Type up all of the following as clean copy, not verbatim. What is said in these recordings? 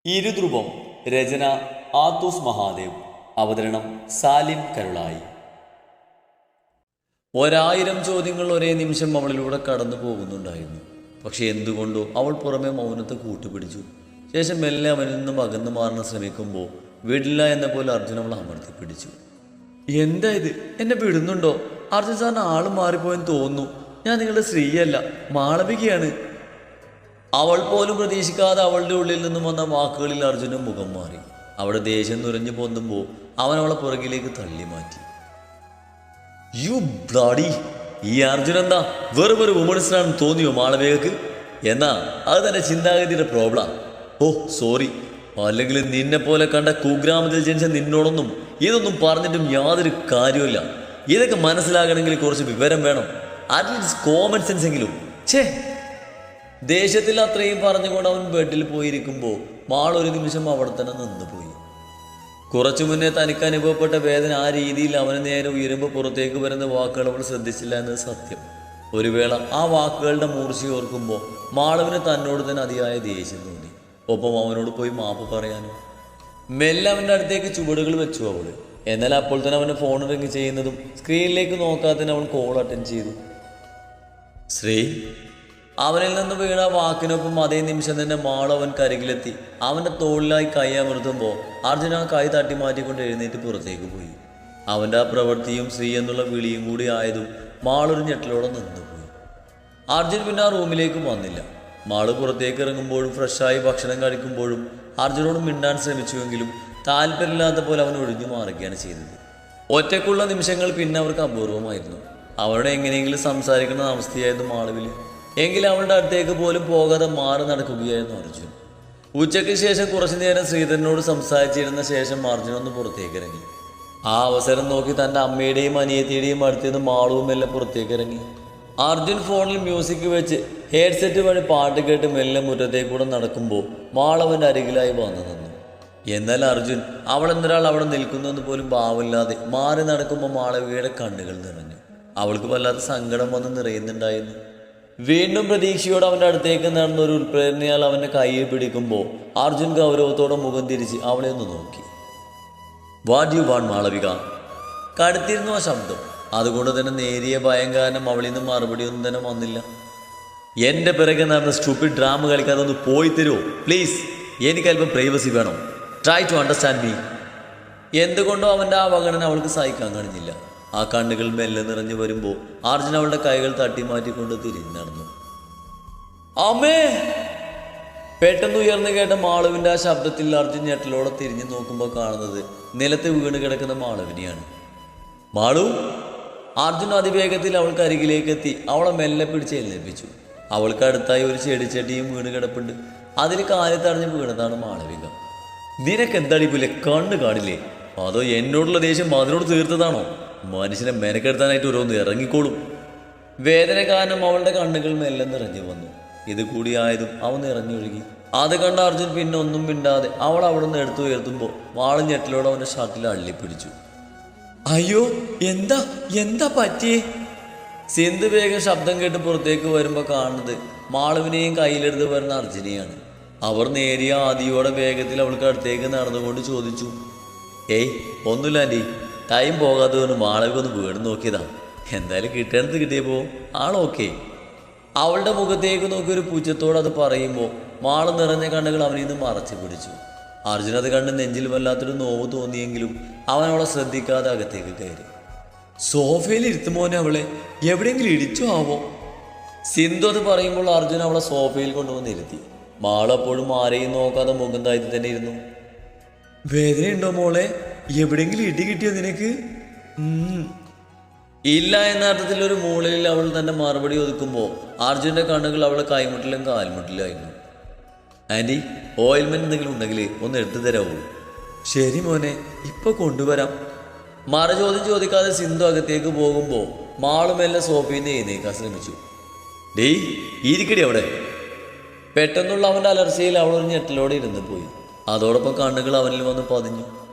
ഇരുധ്രുവം. രചന ആത്തൂസ് മഹാദേവ്. അവതരണം സാലിം കരുളായി. 1000 ചോദ്യങ്ങൾ ഒരേ നിമിഷം അവളിലൂടെ കടന്നു പോകുന്നുണ്ടായിരുന്നു. പക്ഷെ എന്തുകൊണ്ടോ അവൾ പുറമെ മൗനത്തെ കൂട്ടുപിടിച്ചു. ശേഷം മെല്ലെ അവനിൽ നിന്നും അകന്നു മാറാൻ ശ്രമിക്കുമ്പോൾ വിടില്ല എന്ന പോലെ അർജുൻ അവൾ അമർത്തി പിടിച്ചു. എന്താ ഇത്? എന്നെ വിടുന്നുണ്ടോ? അർജുൻ സാറിന് ആള് മാറിപ്പോയെന്ന് തോന്നുന്നു. ഞാൻ നിങ്ങളുടെ സ്ത്രീയല്ല, മാളവികയാണ്. അവൾ പോലും പ്രതീക്ഷിക്കാതെ അവളുടെ ഉള്ളിൽ നിന്നും വന്ന വാക്കുകളിൽ അർജുൻ്റെ മുഖം മാറി. അവിടെ ദേഷ്യം നുരഞ്ഞു പൊന്തുമ്പോൾ അവൻ അവളെ പുറകിലേക്ക് തള്ളി മാറ്റി. You bloody! ഈ അർജുൻ എന്താ വെറും ഒരു വുമൺസിനാണെന്ന് തോന്നിയോ മാളവികക്ക്? എന്നാ അത് തന്നെ ചിന്താഗതിയുടെ പ്രോബ്ലം. ഓ സോറി. അല്ലെങ്കിൽ നിന്നെ പോലെ കണ്ട കുഗ്രാമത്തിൽ ജനിച്ച നിന്നോടൊന്നും ഇതൊന്നും പറഞ്ഞിട്ടും യാതൊരു കാര്യമില്ല. ഇതൊക്കെ മനസ്സിലാകണമെങ്കിൽ കുറച്ച് വിവരം വേണം, അറ്റ്ലീസ്റ്റ് കോമൺ സെൻസ് എങ്കിലും. ഛേ! ദേഷ്യത്തിൽ അത്രയും പറഞ്ഞുകൊണ്ട് അവൻ ബെഡിൽ പോയിരിക്കുമ്പോൾ മാൾ ഒരു നിമിഷം അവിടെ തന്നെ നിന്നുപോയി. കുറച്ചു മുന്നേ തനിക്ക് അനുഭവപ്പെട്ട വേദന ആ രീതിയിൽ അവന് നേരെ ഉയരുമ്പോൾ പുറത്തേക്ക് വരുന്ന വാക്കുകൾ അവൾ ശ്രദ്ധിച്ചില്ല എന്നത് സത്യം. ഒരു വേള ആ വാക്കുകളുടെ മൂർച്ച ഓർക്കുമ്പോൾ മാളവിന് തന്നോട് തന്നെ അതിയായ ദേഷ്യം തോന്നി. ഒപ്പം അവനോട് പോയി മാപ്പ് പറയാനും. മെല്ലെ അവൻ്റെ അടുത്തേക്ക് ചുവടുകൾ വെച്ചു അവള്. എന്നാൽ അപ്പോൾ തന്നെ അവൻ്റെ ഫോൺ റിങ് ചെയ്യുന്നതും സ്ക്രീനിലേക്ക് നോക്കാതെ അവൻ കോൾ അറ്റൻഡ് ചെയ്തു. ശ്രീ! അവനിൽ നിന്ന് വീണ വാക്കിനൊപ്പം അതേ നിമിഷം തന്നെ മാൾ അവൻ കരികിലെത്തി അവൻ്റെ തോളിലായി കൈ അമർത്തുമ്പോൾ അർജുൻ ആ കൈ തട്ടി മാറ്റിക്കൊണ്ട് എഴുന്നേറ്റ് പുറത്തേക്ക് പോയി. അവൻ്റെ ആ പ്രവൃത്തിയും ശ്രീ എന്നുള്ള വിളിയും കൂടി ആയതും മാളൊരു ഞെട്ടലോടെ നിന്നുപോയി. അർജുൻ പിന്നെ ആ റൂമിലേക്ക് വന്നില്ല. മാള് പുറത്തേക്ക് ഇറങ്ങുമ്പോഴും ഫ്രഷായി ഭക്ഷണം കഴിക്കുമ്പോഴും അർജുനോട് മിണ്ടാൻ ശ്രമിച്ചുവെങ്കിലും താല്പര്യമില്ലാത്ത പോലെ അവൻ ഒഴിഞ്ഞു മാറുകയാണ് ചെയ്തത്. ഒറ്റയ്ക്കുള്ള നിമിഷങ്ങൾ പിന്നെ അവർക്ക് അപൂർവമായിരുന്നു. അവരോട് എങ്ങനെയെങ്കിലും സംസാരിക്കുന്ന അവസ്ഥയായിരുന്നു മാളവിൽ. എങ്കിലും അവളുടെ അടുത്തേക്ക് പോലും പോകാതെ മാറി നടക്കുകയായിരുന്നു അർജുൻ. ഉച്ചയ്ക്ക് ശേഷം കുറച്ചു നേരം ശ്രീധരനോട് സംസാരിച്ചിരുന്ന ശേഷം അർജുൻ ഒന്ന് പുറത്തേക്ക് ഇറങ്ങി. ആ അവസരം നോക്കി തൻ്റെ അമ്മയുടെയും അനിയത്തിയുടെയും അടുത്തുനിന്ന് മാളവും മെല്ലെ പുറത്തേക്ക് ഇറങ്ങി. അർജുൻ ഫോണിൽ മ്യൂസിക് വെച്ച് ഹെഡ്സെറ്റ് വഴി പാട്ട് കേട്ട് മെല്ലെ മുറ്റത്തേക്കൂടെ നടക്കുമ്പോൾ മാളവൻ്റെ അരികിലായി വന്നു നിന്നു. എന്നാൽ അർജുൻ അവളെന്നൊരാൾ അവിടെ നിൽക്കുന്നെന്ന് പോലും ഭാവമില്ലാതെ മാറി നടക്കുമ്പോൾ മാളവികയുടെ കണ്ണുകൾ നിറഞ്ഞു. അവൾക്ക് വല്ലാത്ത സങ്കടം വന്ന് നിറയുന്നുണ്ടായിരുന്നു. വീണ്ടും പ്രതീക്ഷയോടെ അവൻ്റെ അടുത്തേക്ക് നടന്ന ഒരു ഉൾപ്രേരണയാൽ അവൻ്റെ കയ്യിൽ പിടിക്കുമ്പോൾ അർജുൻ ഗൗരവത്തോടെ മുഖം തിരിച്ച് അവളെ ഒന്ന് നോക്കി. What you want Malavika? കടുത്തിരുന്നു ആ ശബ്ദം. അതുകൊണ്ട് തന്നെ നേരിയ ഭയം കാരണം അവളിൽ നിന്ന് മറുപടി ഒന്നും തന്നെ വന്നില്ല. എൻ്റെ പിറകെ നടന്ന സ്റ്റുപ്പിഡ് ഡ്രാമ കളിക്കാതെ ഒന്ന് പോയി തരുമോ പ്ലീസ്? എനിക്കല്പം പ്രൈവസി വേണം. Try to understand me. എന്തുകൊണ്ടോ അവൻ്റെ ആ അവഗണന അവൾക്ക് സഹിക്കാൻ കഴിഞ്ഞില്ല. ആ കണ്ണുകൾ മെല്ലെ നിറഞ്ഞു വരുമ്പോൾ അർജുൻ അവളുടെ കൈകൾ തട്ടി മാറ്റിക്കൊണ്ട് തിരിഞ്ഞു നടന്നു. അമ്മേ! പെട്ടെന്ന് ഉയർന്നു കേട്ട മാളവിൻ്റെ ആ ശബ്ദത്തിൽ അർജുൻ ഞെട്ടലോടെ തിരിഞ്ഞു നോക്കുമ്പോൾ കാണുന്നത് നിലത്ത് വീണ് കിടക്കുന്ന മാളവിനെയാണ്. മാളു! അർജുൻ അതിവേഗത്തിൽ അവൾക്ക് അരികിലേക്ക് എത്തി അവളെ മെല്ലെ പിടിച്ച് എഴുന്നേൽപ്പിച്ചു. അവൾക്ക് അടുത്തായി ഒരു ചെടിച്ചട്ടിയും വീണ് കിടപ്പുണ്ട്. അതിൽ കാലി തടഞ്ഞ് വീണതാണ് മാളവിക. നിനക്ക് എന്താടി പോലെ കണ്ണ് കാണില്ലേ? അതോ എന്നോടുള്ള ദേഷ്യം അതിനോട് തീർത്തതാണോ? മനുഷ്യനെ മെനക്കെടുത്താനായിട്ട് ഓരോന്ന് ഇറങ്ങിക്കോളും. വേദന കാരണം അവളുടെ കണ്ണുകൾ മെല്ലെ നിറഞ്ഞു വന്നു. ഇത് കൂടിയായതും അവൻ നിറഞ്ഞൊഴുകി. അത് കണ്ട അർജുൻ പിന്നെ ഒന്നും മിണ്ടാതെ അവൾ അവിടെ നിന്ന് എടുത്തു ഉയർത്തുമ്പോൾ വാളും ഞെട്ടിലോടെ അവൻ്റെ ഷർട്ടിൽ അള്ളിപ്പിടിച്ചു. അയ്യോ! എന്താ എന്താ പറ്റിയേ? സിന്ധു വേഗം ശബ്ദം കേട്ട് പുറത്തേക്ക് വരുമ്പോൾ കാണുന്നത് മാളവിനെയും കയ്യിലെടുത്ത് വരുന്ന അർജുനെയാണ്. അവർ നേരിയ ആദിയോടെ വേഗത്തിൽ അവൾക്ക് അടുത്തേക്ക് നടന്നുകൊണ്ട് ചോദിച്ചു. ഏയ് ഒന്നുമില്ല ആൻറ്റി, ടൈം പോകാതെ കൊണ്ട് മാളവിക ഒന്ന് വീണ് നോക്കിയതാ. എന്തായാലും കിട്ടേണ്ടത് കിട്ടിയപ്പോൾ ആളോക്കെ. അവളുടെ മുഖത്തേക്ക് നോക്കി ഒരു പുച്ഛത്തോടെ അത് പറയുമ്പോൾ മാള് നിറഞ്ഞ കണ്ണുകൾ അവനിൽ നിന്ന് മറച്ചു പിടിച്ചു. അർജുൻ അത് കണ്ട് നെഞ്ചിൽ വല്ലാത്തൊരു നോവ് തോന്നിയെങ്കിലും അവൻ അവളെ ശ്രദ്ധിക്കാതെ അകത്തേക്ക് കയറി. സോഫയിൽ ഇരുത്തുമോനെ അവളെ എവിടെയെങ്കിലും ഇടിച്ചോ ആവോ? സിന്ധു അത് പറയുമ്പോൾ അർജുൻ അവളെ സോഫയിൽ കൊണ്ടുവന്നിരുത്തി. മാളപ്പോഴും ആരെയും നോക്കാതെ മുഖം താഴ്ത്തി തന്നെ ഇരുന്നു. വേദനയുണ്ടോ മോളെ? എവിടെയെങ്കിലും ഇടി കിട്ടിയോ നിനക്ക്? ഇല്ല എന്ന അർത്ഥത്തിൽ ഒരു മൂളയിൽ അവൾ തന്റെ മറുപടി ഒതുക്കുമ്പോൾ അർജുൻ്റെ കണ്ണുകൾ അവളെ കൈമുട്ടിലും കാൽമുട്ടിലായിരുന്നു. ആൻറ്റി, ഓയിൽമെന്റ് എന്തെങ്കിലും ഉണ്ടെങ്കിൽ ഒന്ന് എടുത്തു തരാവൂ? ശരി മോനെ, ഇപ്പൊ കൊണ്ടുവരാം. മറുചോദ്യം ചോദിക്കാതെ സിന്ധു അകത്തേക്ക് പോകുമ്പോൾ മാളുമെല്ലാം സോഫയിൽ നിന്ന് എഴുന്നേക്കാൻ ശ്രമിച്ചു. ഡേയ് ഇരിക്കടി അവിടെ. പെട്ടെന്നുള്ള അവൻ്റെ അലർച്ചയിൽ അവൾ ഒരു ഞെട്ടലോടെ ഇരുന്ന് പോയി. അതോടൊപ്പം കണ്ണുകൾ അവനിൽ വന്ന് പതിഞ്ഞു.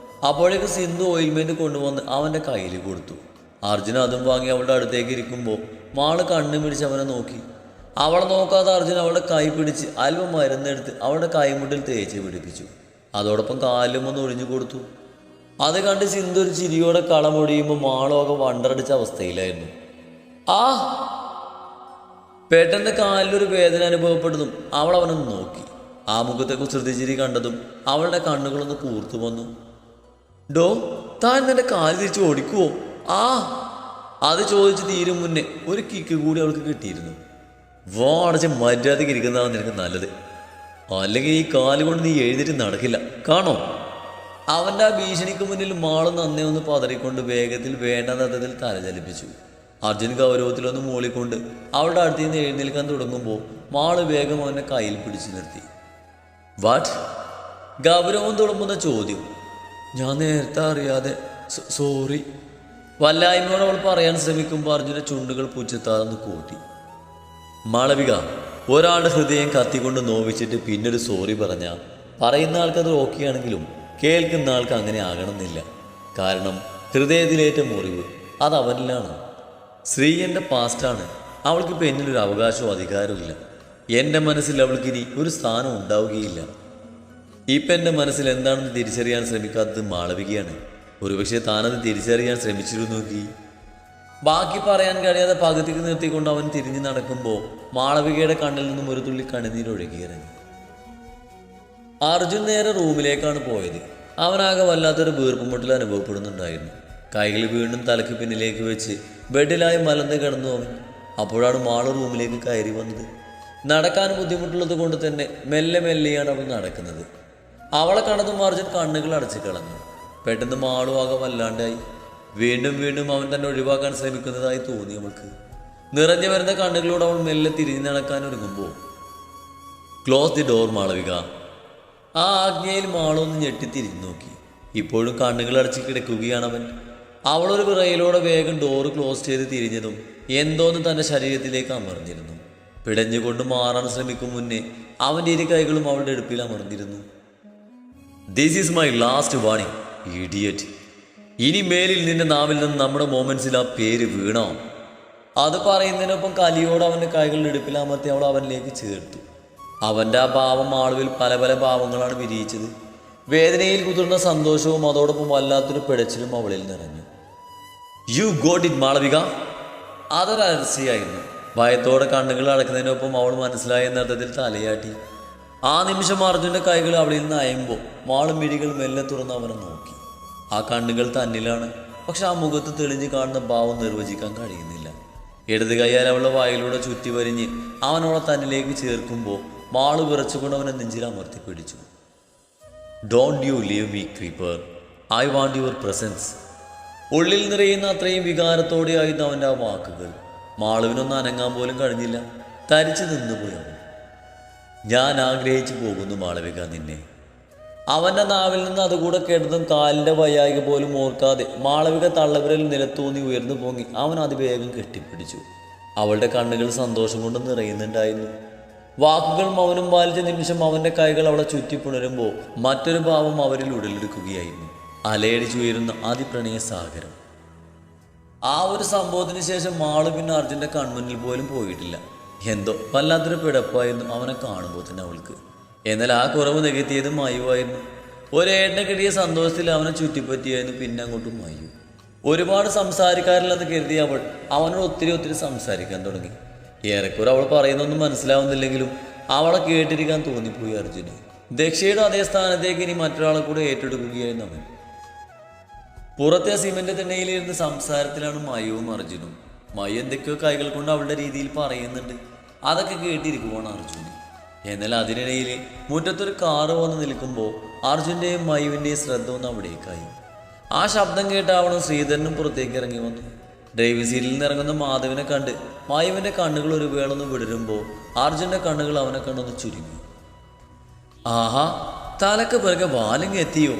അപ്പോഴേക്ക് സിന്ധു ഓയിൽമെന്റ് കൊണ്ടുവന്ന് അവൻ്റെ കയ്യിൽ കൊടുത്തു. അർജുൻ അതും വാങ്ങി അവളുടെ അടുത്തേക്ക് ഇരിക്കുമ്പോൾ മാള് കണ്ണു പിടിച്ച് അവനെ നോക്കി. അവളെ നോക്കാതെ അർജുൻ അവളുടെ കൈ പിടിച്ച് അല്പം മരുന്നെടുത്ത് അവളുടെ കൈമുട്ടിൽ തേച്ച് പിടിപ്പിച്ചു. അതോടൊപ്പം കാലിലും ഒന്ന് ഒഴിഞ്ഞു കൊടുത്തു. അത് കണ്ട് സിന്ധു ഒരു ചിരിയോടെ കളമൊടിയുമ്പോൾ മാളൊക്കെ വണ്ടറടിച്ച അവസ്ഥയിലായിരുന്നു. ആ പെട്ടെന്ന് കാലിലൊരു വേദന അനുഭവപ്പെടുന്നതും അവൾ അവനൊന്ന് നോക്കി. ആ മുഖത്തേക്ക് ശ്രദ്ധിച്ചിരി കണ്ടതും അവളുടെ കണ്ണുകളൊന്ന് കൂർത്തു വന്നു. ഡോ, താൻ നിന്റെ കാല് തിരിച്ച് ഓടിക്കുവോ? ആ അത് ചോദിച്ച് തീരും മുന്നേ ഒരു കിക്ക് കൂടി അവൾക്ക് കിട്ടിയിരുന്നു. അടച്ച് മര്യാദയ്ക്ക് ഇരിക്കുന്നതാണ് നിനക്ക് നല്ലത്, അല്ലെങ്കിൽ ഈ കാല് കൊണ്ട് നീ എഴുതിട്ട് നടക്കില്ല കാണോ. അവൻ്റെ ആ ഭീഷണിക്ക് മുന്നിൽ മാള് നന്നേ ഒന്ന് പതറിക്കൊണ്ട് വേഗത്തിൽ വേണ്ടാത്ത അർത്ഥത്തിൽ തലചലിപ്പിച്ചു. അർജുൻ ഗൗരവത്തിലൊന്ന് മൂളിക്കൊണ്ട് അവളുടെ അടുത്ത് നിന്ന് എഴുന്നേൽക്കാൻ തുടങ്ങുമ്പോൾ മാള് വേഗം അവൻ്റെ കയ്യിൽ പിടിച്ചു നിർത്തി. വാട്ട്? ഗൗരവം തുളുമ്പുന്ന ചോദ്യം. ഞാൻ നേരത്തെ അറിയാതെ സോറി. വല്ലായ്മയോട് അവൾ പറയാൻ ശ്രമിക്കുമ്പോൾ അർജുൻ്റെ ചുണ്ടുകൾ പുച്ഛത്താതെന്ന് കൂട്ടി. മാളവിക, ഒരാളുടെ ഹൃദയം കത്തിക്കൊണ്ട് നോവിച്ചിട്ട് പിന്നൊരു സോറി പറഞ്ഞാൽ പറയുന്ന ആൾക്കത് ഓക്കെയാണെങ്കിലും കേൾക്കുന്ന ആൾക്ക് അങ്ങനെ ആകണമെന്നില്ല. കാരണം ഹൃദയത്തിലേറ്റ മുറിവ് അത് അവനിലാണ്. ശ്രീ എൻ്റെ പാസ്റ്റാണ്. അവൾക്കിപ്പോൾ എന്നിലൊരു അവകാശവും അധികാരവും ഇല്ല. എൻ്റെ മനസ്സിൽ അവൾക്കിനി ഒരു സ്ഥാനം ഉണ്ടാവുകയില്ല. ഇപ്പം എൻ്റെ മനസ്സിൽ എന്താണെന്ന് തിരിച്ചറിയാൻ ശ്രമിക്കാത്തത് മാളവികയാണ്. ഒരുപക്ഷെ താനത് തിരിച്ചറിയാൻ ശ്രമിച്ചിരുന്നു നോക്കി. ബാക്കി പറയാൻ കഴിയാതെ പകുതിക്ക് നിർത്തിക്കൊണ്ട് അവൻ തിരിഞ്ഞു നടക്കുമ്പോൾ മാളവികയുടെ കണ്ണിൽ നിന്നും ഒരു തുള്ളി കണ്ണുനീരൊഴുകിയിറങ്ങി. അർജുൻ നേരെ റൂമിലേക്കാണ് പോയത്. അവനാകെ വല്ലാത്തൊരു വീർപ്പുമുട്ടൽ അനുഭവപ്പെടുന്നുണ്ടായിരുന്നു. കൈകൾ വീണ്ടും തലയ്ക്ക് പിന്നിലേക്ക് വെച്ച് ബെഡിലായി മലന്ന് കിടന്നു അവൻ. അപ്പോഴാണ് മാള് റൂമിലേക്ക് കയറി വന്നത്. നടക്കാൻ ബുദ്ധിമുട്ടുള്ളത് കൊണ്ട് തന്നെ മെല്ലെ മെല്ലെയാണ് അവൾ നടക്കുന്നത്. അവളെ കണ്ടതും അർജുൻ കണ്ണുകൾ അടച്ചു കളഞ്ഞു. പെട്ടെന്ന് മാളും ആകെ വല്ലാണ്ടായി. വീണ്ടും വീണ്ടും അവൻ തന്നെ ഒഴിവാക്കാൻ ശ്രമിക്കുന്നതായി തോന്നി അവൾക്ക്. നിറഞ്ഞു വരുന്ന കണ്ണുകളോട് അവൾ മെല്ലെ തിരിഞ്ഞു നടക്കാൻ ഒരുങ്ങുമ്പോൾ ക്ലോസ് ദി ഡോർ മാളവിക. ആ ആജ്ഞയിൽ മാളൊന്ന് ഞെട്ടിത്തിരിഞ്ഞു നോക്കി. ഇപ്പോഴും കണ്ണുകൾ അടച്ച് കിടക്കുകയാണവൻ. അവളൊരു വിറയിലൂടെ വേഗം ഡോറ് ക്ലോസ് ചെയ്ത് തിരിഞ്ഞതും എന്തോന്ന് തൻ്റെ ശരീരത്തിലേക്ക് അമർന്നിരുന്നു. പിടഞ്ഞുകൊണ്ട് മാറാൻ ശ്രമിക്കും മുന്നേ അവൻ്റെ ഇരു കൈകളും അവളുടെ അടുപ്പിൽ അമർന്നിരുന്നു. This is my last warning idiot. ഇനി മേലിൽ നിന്റെ നാവിൽ നിന്ന് നമ്മുടെ മൊമെന്റ്സിൽ ആ പേര് വീണോ. അത് പറയുന്നതിനൊപ്പം കലിയോട് അവൻ്റെ കൈകളുടെ ഇടുപ്പിൽ അമർത്തി അവൾ അവനിലേക്ക് ചേർത്തു. അവൻ്റെ ആ ഭാവം ആളുവിൽ പല പല ഭാവങ്ങളാണ് വിരിയിച്ചത്. വേദനയിൽ കുതിർന്ന സന്തോഷവും അതോടൊപ്പം വല്ലാത്തൊരു പിടച്ചിലും അവളിൽ നിറഞ്ഞു. You got it Malavika. അതൊരു അലർച്ചയായിരുന്നു. ഭയത്തോടെ കണ്ണുകൾ അടക്കുന്നതിനൊപ്പം അവൾ മനസ്സിലായ എന്നർത്ഥത്തിൽ തലയാട്ടി. ആ നിമിഷം അർജുൻ്റെ കൈകൾ അവളിൽ നിന്ന് അയയുമ്പോൾ മാളും മിഴികൾ മെല്ലെ തുറന്ന് അവനെ നോക്കി. ആ കണ്ണുകൾ തന്നിലാണ്. പക്ഷെ ആ മുഖത്ത് തെളിഞ്ഞു കാണുന്ന ഭാവം നിർവചിക്കാൻ കഴിയുന്നില്ല. ഇടത് കൈയാൽ അവളുടെ വായിലൂടെ ചുറ്റി വരിഞ്ഞ് അവനോളെ തന്നിലേക്ക് ചേർക്കുമ്പോൾ മാള് വിറച്ചുകൊണ്ട് അവനെ നെഞ്ചിൽ അമർത്തി പിടിച്ചു. Don't you leave me creeper, I want your presence. ഉള്ളിൽ നിറയുന്ന അത്രയും വികാരത്തോടെയായിരുന്നു അവൻ്റെ ആ വാക്കുകൾ. മാളുവിനൊന്നും അനങ്ങാൻ പോലും കഴിഞ്ഞില്ല. തരിച്ചു നിന്നുപോയി അവൻ. ഞാൻ ആഗ്രഹിച്ചു പോകുന്നു മാളവിക നിന്നെ. അവൻ്റെ നാവിൽ നിന്ന് അതുകൂടെ കേട്ടതും കാലിൻ്റെ വയ്യായിക പോലും ഓർക്കാതെ മാളവിക തള്ളവിരൽ നിലത്തൂന്നി ഉയർന്നു പോങ്ങി അവൻ അതിവേഗം കെട്ടിപ്പിടിച്ചു. അവളുടെ കണ്ണുകൾ സന്തോഷം കൊണ്ട് നിറയുന്നുണ്ടായിരുന്നു. വാക്കുകൾ മൗനം പാലിച്ച നിമിഷം അവൻ്റെ കൈകൾ അവളെ ചുറ്റിപ്പുണരുമ്പോൾ മറ്റൊരു ഭാവം അവരിൽ ഉടലെടുക്കുകയായിരുന്നു. അലയടിച്ചുയരുന്ന അതിപ്രണയ സാഗരം. ആ ഒരു സംഭവത്തിന് ശേഷം മാള് പിന്നെ അർജുൻ്റെ കൺമുന്നിൽ പോലും പോയിട്ടില്ല. എന്തോ വല്ലാത്തൊരു പിടപ്പായിരുന്നു അവനെ കാണുമ്പോൾ തന്നെ അവൾക്ക്. എന്നാൽ ആ കുറവ് നികത്തിയത് മയുവായിരുന്നു. ഒരേട്ടനെ കിട്ടിയ സന്തോഷത്തിൽ അവനെ ചുറ്റിപ്പറ്റിയായിരുന്നു പിന്നെ അങ്ങോട്ടും മയു. ഒരുപാട് സംസാരിക്കാറില്ലെന്ന് കരുതി അവനോട് ഒത്തിരി സംസാരിക്കാൻ തുടങ്ങി. ഏറെക്കുറെ അവൾ പറയുന്നൊന്നും മനസ്സിലാവുന്നില്ലെങ്കിലും അവളെ കേട്ടിരിക്കാൻ തോന്നിപ്പോയി അർജുന്. ദക്ഷയുടെ അതേ സ്ഥാനത്തേക്ക് ഇനി മറ്റൊരാളെ കൂടെ ഏറ്റെടുക്കുകയായിരുന്നു അവൻ. പുറത്തെ സിമന്റ് തിണ്ണയിലിരുന്ന് സംസാരത്തിലാണ് മയുവും അർജുനും. മയു എന്തൊക്കെയോ കൈകൾ കൊണ്ട് അവളുടെ രീതിയിൽ പറയുന്നുണ്ട്. അതൊക്കെ കേട്ടിരിക്കുവാണ് അർജുന്. എന്നാൽ അതിനിടയിൽ മുറ്റത്തൊരു കാറ് വന്ന് നിൽക്കുമ്പോൾ അർജുൻ്റെയും മയുവിൻ്റെയും ശ്രദ്ധ ഒന്ന് അവിടേക്കായി. ആ ശബ്ദം കേട്ടാവണം ശ്രീധരനും പുറത്തേക്ക് ഇറങ്ങി വന്നു. ഡ്രൈവിംഗ് സീറ്റിൽ നിന്ന് ഇറങ്ങുന്ന മാധവിനെ കണ്ട് മയുവിൻ്റെ കണ്ണുകൾ ഒരു വേളൊന്ന് വിടരുമ്പോൾ അർജുൻ്റെ കണ്ണുകൾ അവനെ കണ്ടൊന്ന് ചുരുങ്ങി. ആഹാ, തലക്ക് പിറകെ വാലിങ് എത്തിയോ?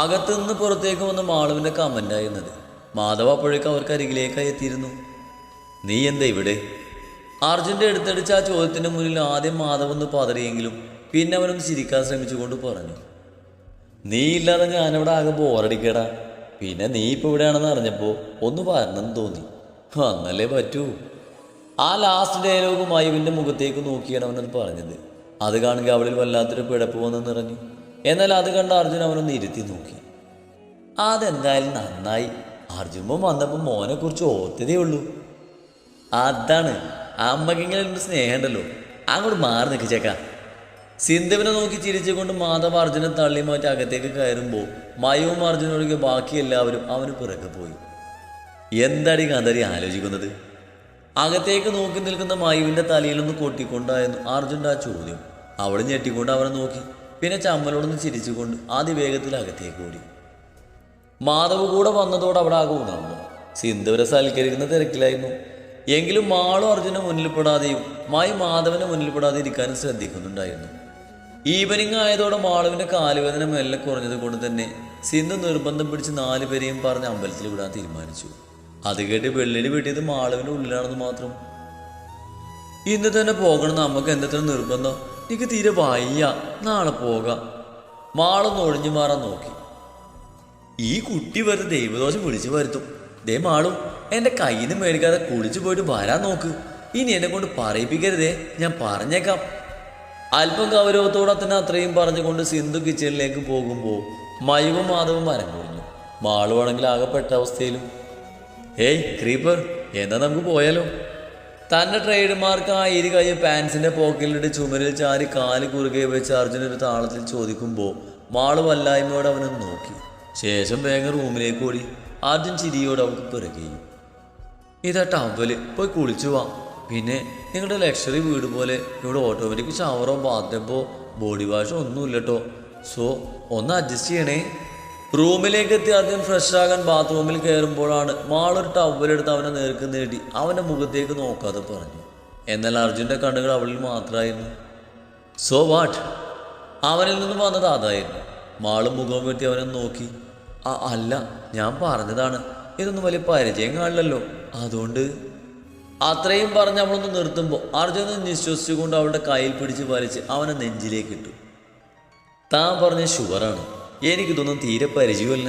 അകത്തുനിന്ന് പുറത്തേക്ക് വന്ന മാളുവിൻ്റെ കമൻ്റായിരുന്നത്. മാധവ് അപ്പോഴേക്കും അവർക്ക് അരികിലേക്കായി എത്തിയിരുന്നു. നീ എന്താ ഇവിടെ? അർജുൻ്റെ അടുത്തടിച്ച് ആ ചോദ്യത്തിൻ്റെ മുന്നിൽ ആദ്യം മാധവ് ഒന്ന് പതറിയെങ്കിലും പിന്നെ അവനൊന്ന് ചിരിക്കാൻ ശ്രമിച്ചുകൊണ്ട് പറഞ്ഞു, നീ ഇല്ലാതെ ഞാനിവിടെ ആകെ ബോറടിക്കടാ. പിന്നെ നീ ഇപ്പോൾ ഇവിടെയാണെന്ന് അറിഞ്ഞപ്പോൾ ഒന്ന് വരണമെന്ന് തോന്നി. അന്നല്ലേ പറ്റൂ. ആ ലാസ്റ്റ് ഡയലോഗ് മയുവിൻ്റെ മുഖത്തേക്ക് നോക്കിയാണ് അവനത് പറഞ്ഞത്. അത് കാണുക അവളിൽ വല്ലാത്തൊരു പിഴപ്പ് വന്ന് നിറഞ്ഞു. എന്നാൽ അത് കണ്ട അർജുൻ അവനൊന്ന് ഇരുത്തി നോക്കി. അതെന്തായാലും നന്നായി. അർജുൻ വന്നപ്പോൾ മോനെക്കുറിച്ച് ഓർത്തതേ ഉള്ളൂ. അതാണ് അമ്മക്കെങ്കിലും എൻ്റെ സ്നേഹം ഉണ്ടല്ലോ. അങ്ങോട്ട് മാറി നിൽക്കിച്ചേക്ക. സിന്ധുവിനെ നോക്കി ചിരിച്ചുകൊണ്ട് മാധവ് അർജുനെ തള്ളി മാറ്റി അകത്തേക്ക് കയറുമ്പോൾ മയവും അർജുനൊഴികെ ബാക്കി എല്ലാവരും അവന് പിറകെ പോയി. എന്താടി കാന്താരി ആലോചിക്കുന്നത്? അകത്തേക്ക് നോക്കി നിൽക്കുന്ന മയുവിൻ്റെ തലയിലൊന്ന് കൊട്ടിക്കൊണ്ടായിരുന്നു അർജുൻ്റെ ആ ചോദ്യം. അവൾ ഞെട്ടിക്കൊണ്ട് അവനെ നോക്കി. പിന്നെ ചമ്മലോടൊന്ന് ചിരിച്ചുകൊണ്ട് അതിവേഗത്തിൽ അകത്തേക്ക് ഓടി. മാധവ് കൂടെ വന്നതോടെ അവിടെ ആകെ ഉണർന്നു. സിന്ധുവിനെ സൽക്കരിക്കുന്ന തിരക്കിലായിരുന്നു. എങ്കിലും മാളും അർജുനെ മുന്നിൽപ്പെടാതെയും മായി മാധവനെ മുന്നിൽപ്പെടാതെ ഇരിക്കാനും ശ്രദ്ധിക്കുന്നുണ്ടായിരുന്നു. ഈവനിങ് ആയതോടെ മാളുവിൻ്റെ കാലുവേദന മെല്ലെ കുറഞ്ഞത് കൊണ്ട് തന്നെ സിന്ധു നിർബന്ധം പിടിച്ച് 4 പേരെയും പറഞ്ഞ് അമ്പലത്തിൽ വിടാൻ തീരുമാനിച്ചു. അത് കേട്ട് വെള്ളിടി വെട്ടിയത് മാളുവിൻ്റെ ഉള്ളിലാണെന്ന് മാത്രം. ഇന്ന് തന്നെ പോകണം, നമുക്ക് എന്തെത്ര നിർബന്ധം, എനിക്ക് തീരെ വയ്യ, നാളെ പോകാം. മാളൊന്ന് ഒഴിഞ്ഞു മാറാൻ നോക്കി. ഈ കുട്ടി വെറുതെ ദൈവദോഷം വിളിച്ചു വരുത്തും. ദേ മാളും, എൻ്റെ കയ്യിൽ നിന്ന് മേടിക്കാതെ കുളിച്ചു പോയിട്ട് വരാൻ നോക്ക്. ഇനി എന്നെ കൊണ്ട് പറയിപ്പിക്കരുതേ, ഞാൻ പറഞ്ഞേക്കാം. അല്പം ഗൗരവത്തോടെ തന്നെ അത്രയും പറഞ്ഞുകൊണ്ട് സിന്ധു കിച്ചണിലേക്ക് പോകുമ്പോൾ മയുവും മാധവും മരം കൊഴിഞ്ഞു. മാളുവാണെങ്കിൽ ആകെപ്പെട്ട അവസ്ഥയിലും. ഏയ് ക്രീപ്പർ, എന്നാ നമുക്ക് പോയാലോ? തൻ്റെ ട്രേഡ് മാർക്ക് ആ കൈ പാൻസിൻ്റെ പോക്കറ്റിലിട്ട് ചുമരിൽ ചാരി കാല് കുറുകെ വെച്ച് അർജുനൊരു താളത്തിൽ ചോദിക്കുമ്പോൾ മാള് വല്ലായ്മയോടെ അവനെ നോക്കി. ശേഷം വേഗം റൂമിലേക്ക് ഓടി. അർജുൻ ചിരിയോടെ അവൾക്ക് പിറകെയും. ഇതാ ടവല്, പോയി കുളിച്ചു പോവാം. പിന്നെ നിങ്ങളുടെ ലക്ഷറി വീട് പോലെ ഇവിടെ ഓട്ടോമാറ്റിക് ഷവറോ ബാത്ടബോ ബോഡി വാഷോ ഒന്നുമില്ല കേട്ടോ. സോ ഒന്ന് അഡ്ജസ്റ്റ് ചെയ്യണേ. റൂമിലേക്ക് എത്തി അർജുൻ ഫ്രഷ് ആകാൻ ബാത്റൂമിൽ കയറുമ്പോഴാണ് മാളൊരു ടവലെടുത്ത് അവനെ നേർക്ക് നീട്ടി അവൻ്റെ മുഖത്തേക്ക് നോക്കാതെ പറഞ്ഞു. എന്നാൽ അർജുൻ്റെ കണ്ണുകൾ അവളിൽ മാത്രമായിരുന്നു. So what? അവനിൽ നിന്നും വന്നത് അതായിരുന്നു. മാള് മുഖം വെട്ടി അവനെ നോക്കി. അല്ല, ഞാൻ പറഞ്ഞതാണ്, ഇതൊന്നും വലിയ പരിചയം കാണില്ലല്ലോ, അതുകൊണ്ട്. അത്രയും പറഞ്ഞ് അവളൊന്ന് നിർത്തുമ്പോൾ അർജുൻ നിശ്വസിച്ചുകൊണ്ട് അവളുടെ കയ്യിൽ പിടിച്ച് വലിച്ച് അവനെ നെഞ്ചിലേക്ക് ഇട്ടു. താൻ പറഞ്ഞ ഷുവറാണ്, എനിക്കിതൊന്നും തീരെ പരിചയമല്ല.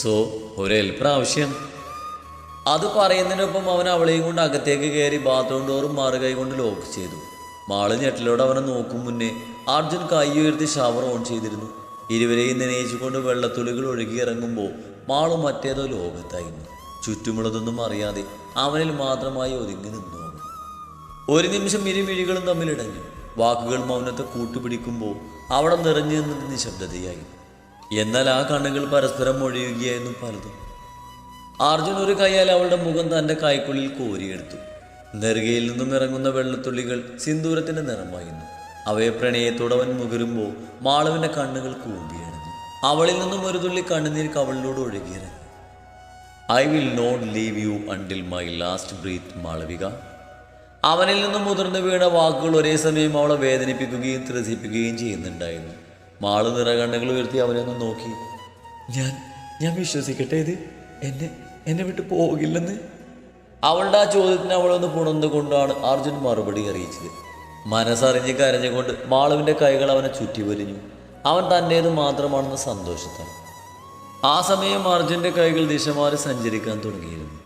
സോ ഒരു ഹെൽപ്പർ ആവശ്യമാണ്. അത് പറയുന്നതിനൊപ്പം അവൻ അവളെയും കൊണ്ട് അകത്തേക്ക് കയറി ബാത്റൂം ഡോറും മറുകൈ കൊണ്ട് ലോക്ക് ചെയ്തു. മാള് ഞെട്ടിലോടെ അവനെ നോക്കും മുന്നേ അർജുൻ കൈ ഉയർത്തി ഷവർ ഓൺ ചെയ്തിരുന്നു. ഇരുവരെയും നനയിച്ചുകൊണ്ട് വെള്ളത്തുള്ളികൾ ഒഴുകിയിറങ്ങുമ്പോൾ മാളു മറ്റേതോ ലോകത്തായിരുന്നു. ചുറ്റുമുള്ളതൊന്നും അറിയാതെ അവനിൽ മാത്രമായി ഒതുങ്ങി നിന്നു. ഒരു നിമിഷം ഇരുമിഴികളും തമ്മിലിടഞ്ഞു. വാക്കുകൾ മൗനത്തെ കൂട്ടുപിടിക്കുമ്പോൾ അവിടെ നിറഞ്ഞു നിന്നത് നിശബ്ദതയായി. എന്നാൽ ആ കണ്ണുകൾ പരസ്പരം ഒഴിയുകയായിരുന്നു പലതും. അർജുൻ ഒരു കൈയാൽ അവളുടെ മുഖം തൻ്റെ കൈക്കുള്ളിൽ കോരിയെടുത്തു. നെറുകയിൽ നിന്നും ഇറങ്ങുന്ന വെള്ളത്തുള്ളികൾ സിന്ദൂരത്തിൻ്റെ നിറമായിരുന്നു. അവയെ പ്രണയത്തോടെ അവൻ മുകരുമ്പോൾ മാളവിൻ്റെ കണ്ണുകൾ കൂമ്പിയണഞ്ഞു. അവളിൽ നിന്നും ഒരു തുള്ളി കണ്ണുനീർ കവളിലൂടെ ഒഴുകിയിറങ്ങി. I will not leave you until my last breath Malavika. അവനിൽ നിന്നും മുതിർന്നു വീണ വാക്കുകൾ ഒരേ സമയം അവളെ വേദനിപ്പിക്കുകയും ത്രസിപ്പിക്കുകയും ചെയ്യുന്നുണ്ടായിരുന്നു. മാള് നിറകണ്ണുകൾ ഉയർത്തി അവനെ ഒന്ന് നോക്കി. ഞാൻ വിശ്വസിക്കട്ടെ ഇത് എന്നെ വിട്ട് പോകില്ലെന്ന്? അവളുടെ ആ ചോദ്യത്തിന് അവളൊന്ന് പുണർന്നുകൊണ്ടാണ് അർജുൻ മറുപടി അറിയിച്ചത്. മനസ്സറിഞ്ഞ് കരഞ്ഞുകൊണ്ട് മാളുവിൻ്റെ കൈകൾ അവനെ ചുറ്റി വലിഞ്ഞു. അവൻ തൻ്റേത് മാത്രമാണെന്ന സന്തോഷത്താൽ. ആ സമയം അർജുൻ്റെ കൈകൾ ദിശ മാറി സഞ്ചരിക്കാൻ തുടങ്ങിയിരുന്നു.